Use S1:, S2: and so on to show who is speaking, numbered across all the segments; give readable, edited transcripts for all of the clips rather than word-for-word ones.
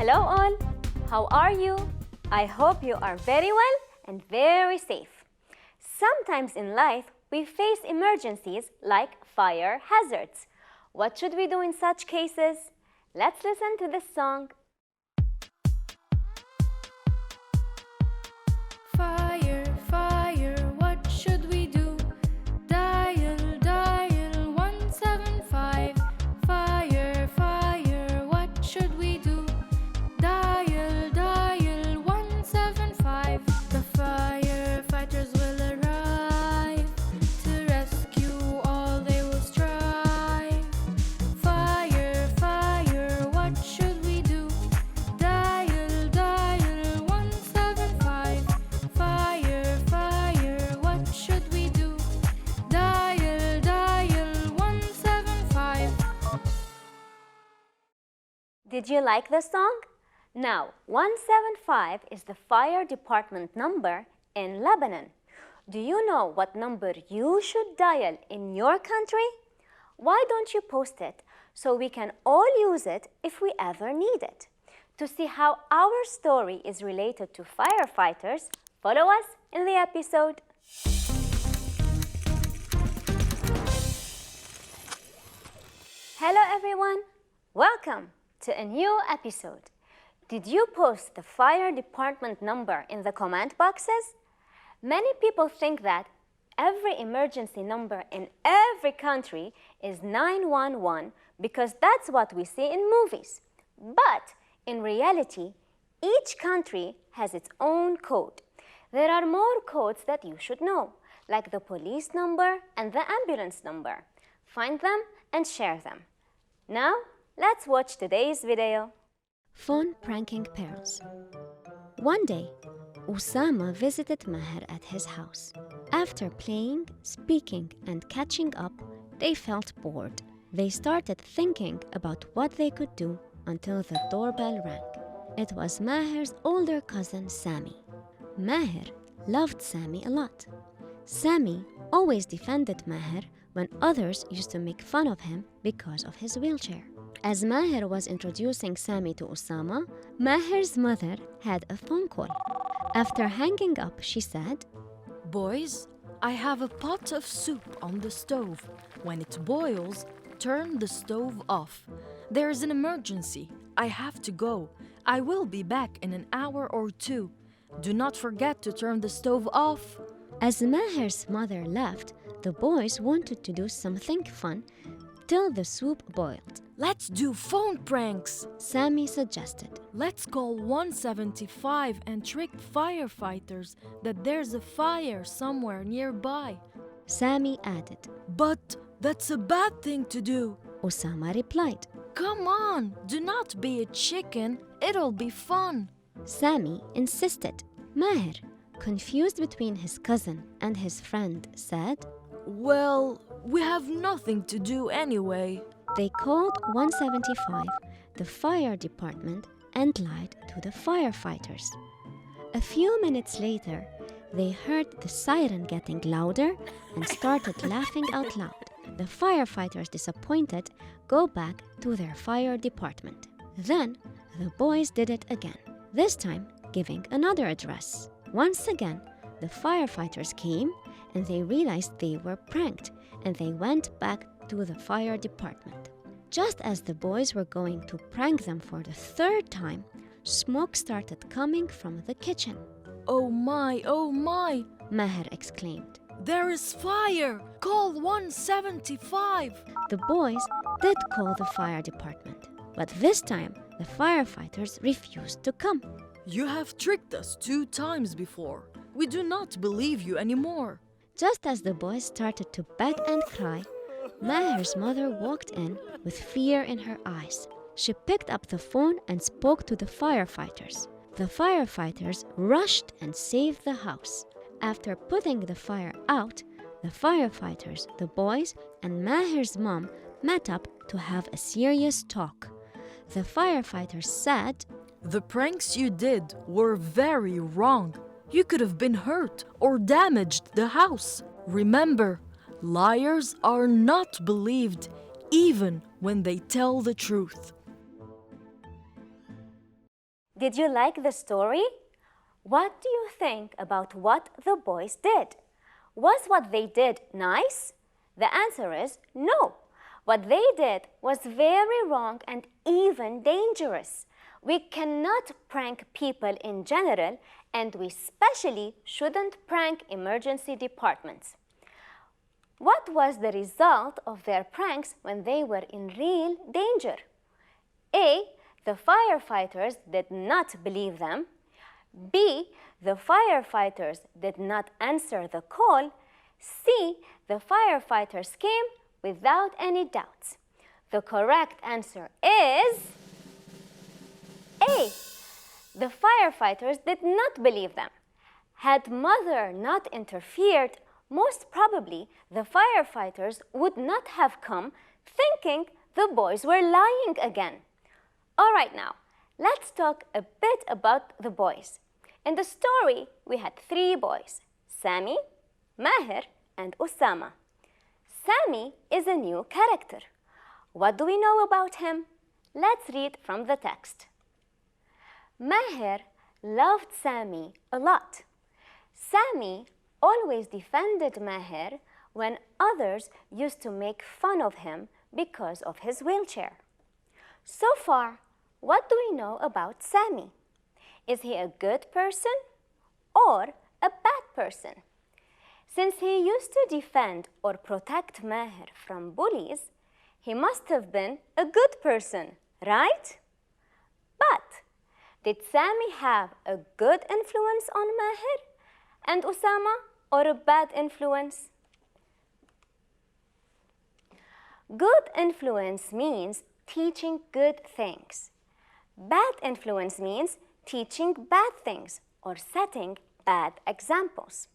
S1: Hello all, how are you? I hope you are very well and very safe. Sometimes in life, we face emergencies like fire hazards. What should we do in such cases? Let's listen to this song.
S2: Fire, fire, what should we do? Dial, dial 175. Fire, fire, what should we do? Dial, dial 175. The firefighters will arrive. To rescue all they will strive. Fire, fire, what should we do? Dial, dial 175. Fire, fire, what should we do? Dial, dial 175.
S1: Did you like the song? Now, 175 is the fire department number in Lebanon. Do you know what number you should dial in your country? Why don't you post it so we can all use it if we ever need it? To see how our story is related to firefighters, follow us in the episode. Hello everyone, welcome to a new episode. Did you post the fire department number in the comment boxes? Many people think that every emergency number in every country is 911 because that's what we see in movies. But in reality, each country has its own code. There are more codes that you should know, like the police number and the ambulance number. Find them and share them. Now, let's watch today's video.
S3: Phone pranking parents. One day, Osama visited Maher at his house. After playing, speaking, and catching up, they felt bored. They started thinking about what they could do until the doorbell rang. It was Maher's older cousin, Sami. Maher loved Sami a lot. Sami always defended Maher when others used to make fun of him because of his wheelchair. As Maher was introducing Sami to Osama, Maher's mother had a phone call. After hanging up, she said,
S4: Boys, I have a pot of soup on the stove. When it boils, turn the stove off. There is an emergency. I have to go. I will be back in an hour or two. Do not forget to turn the stove off.
S3: As Maher's mother left, the boys wanted to do something fun till the soup boiled.
S4: Let's do phone pranks.
S3: Sami suggested.
S4: Let's call 175 and trick firefighters that there's a fire somewhere nearby.
S3: Sami added.
S4: But that's a bad thing to do.
S3: Osama replied.
S4: Come on, do not be a chicken. It'll be fun.
S3: Sami insisted. Maher, confused between his cousin and his friend, said,
S4: Well, we have nothing to do anyway.
S3: They called 175, the fire department, and lied to the firefighters. A few minutes later, they heard the siren getting louder and started laughing out loud. The firefighters, disappointed, go back to their fire department. Then, the boys did it again, this time giving another address. Once again, the firefighters came and they realized they were pranked, and they went back to the fire department. Just as the boys were going to prank them for the third time, smoke started coming from the kitchen.
S4: Oh my,
S3: Maher exclaimed.
S4: there is fire! Call 175!
S3: The boys did call the fire department, but this time the firefighters refused to come.
S4: You have tricked us 2 times before. We do not believe you anymore.
S3: Just as the boys started to beg and cry, Maher's mother walked in with fear in her eyes. She picked up the phone and spoke to the firefighters. The firefighters rushed and saved the house. After putting the fire out, the firefighters, the boys, and Maher's mom met up to have a serious talk. The firefighters said,
S4: The pranks you did were very wrong. You could have been hurt or damaged the house. Remember, liars are not believed even when they tell the truth.
S1: Did you like the story? What do you think about what the boys did? Was what they did nice? The answer is no. What they did was very wrong and even dangerous. We cannot prank people in general, and we especially shouldn't prank emergency departments. What was the result of their pranks when they were in real danger? A. The firefighters did not believe them. B. The firefighters did not answer the call. C. The firefighters came without any doubts. The correct answer is A. The firefighters did not believe them. Had mother not interfered, most probably the firefighters would not have come, thinking the boys were lying again. All right, now, let's talk a bit about the boys. In the story, we had 3 boys, Sami, Maher, and Osama. Sami is a new character. What do we know about him? Let's read from the text. Maher loved Sami a lot. Sami always defended Maher when others used to make fun of him because of his wheelchair. So far, what do we know about Sami? Is he a good person or a bad person? Since he used to defend or protect Maher from bullies, he must have been a good person, right? But did Sami have a good influence on Maher and Osama, or a bad influence? Good influence means teaching good things. Bad influence means teaching bad things or setting bad examples.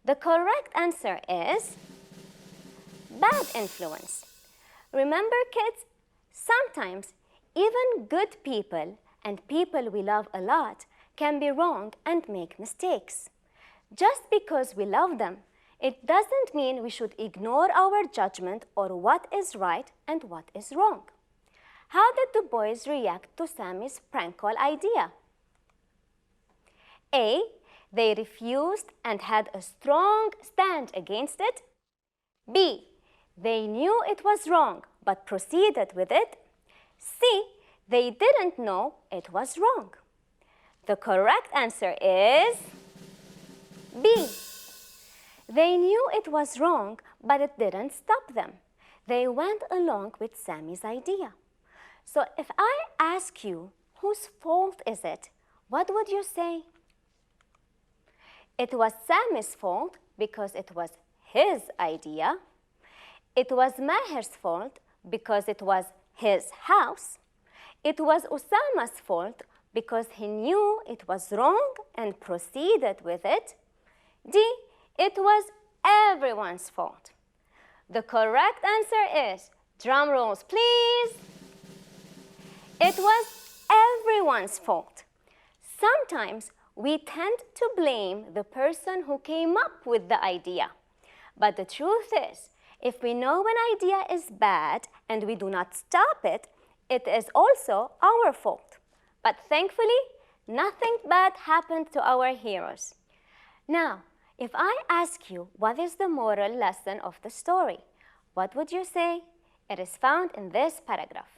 S1: The correct answer is bad influence. Remember, kids, sometimes even good people and people we love a lot can be wrong and make mistakes. Just because we love them, it doesn't mean we should ignore our judgment or what is right and what is wrong. How did the boys react to Sami's prank call idea? A. They refused and had a strong stand against it. B. They knew it was wrong but proceeded with it. C. They didn't know it was wrong. The correct answer is B. They knew it was wrong, but it didn't stop them. They went along with Sami's idea. So if I ask you, whose fault is it? What would you say? It was Sami's fault because it was his idea. It was Maher's fault because it was his house. It was Osama's fault because he knew it was wrong and proceeded with it. D. It was everyone's fault. The correct answer is, drum rolls please. It was everyone's fault. Sometimes we tend to blame the person who came up with the idea. But the truth is, if we know an idea is bad and we do not stop it, it is also our fault. But thankfully, nothing bad happened to our heroes. Now, if I ask you what is the moral lesson of the story, what would you say? It is found in this paragraph.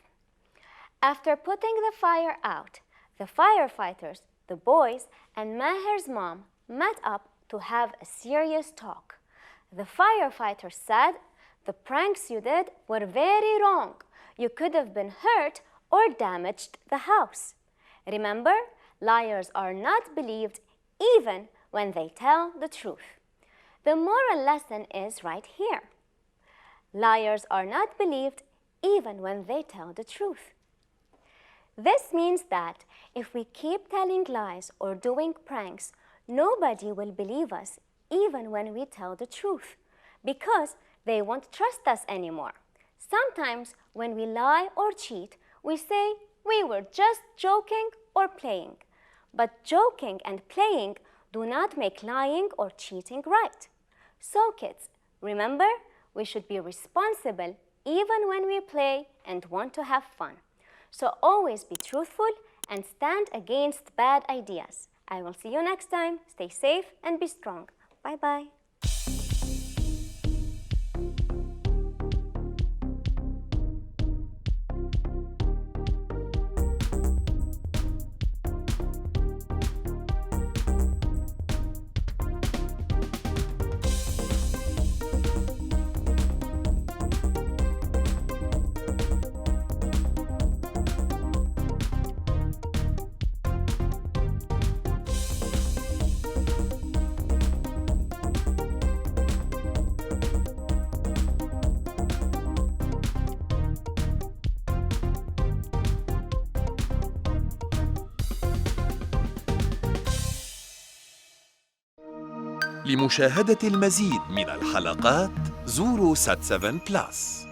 S1: After putting the fire out, the firefighters, the boys, and Maher's mom met up to have a serious talk. The firefighter said, "The pranks you did were very wrong. You could have been hurt or damaged the house. Remember, liars are not believed even when they tell the truth." The moral lesson is right here. Liars are not believed even when they tell the truth. This means that if we keep telling lies or doing pranks, nobody will believe us even when we tell the truth, because they won't trust us anymore. Sometimes when we lie or cheat, we say we were just joking or playing. But joking and playing do not make lying or cheating right. So kids, remember, we should be responsible even when we play and want to have fun. So always be truthful and stand against bad ideas. I will see you next time. Stay safe and be strong. Bye-bye.
S5: لمشاهدة المزيد من الحلقات زوروا سات7 بلس.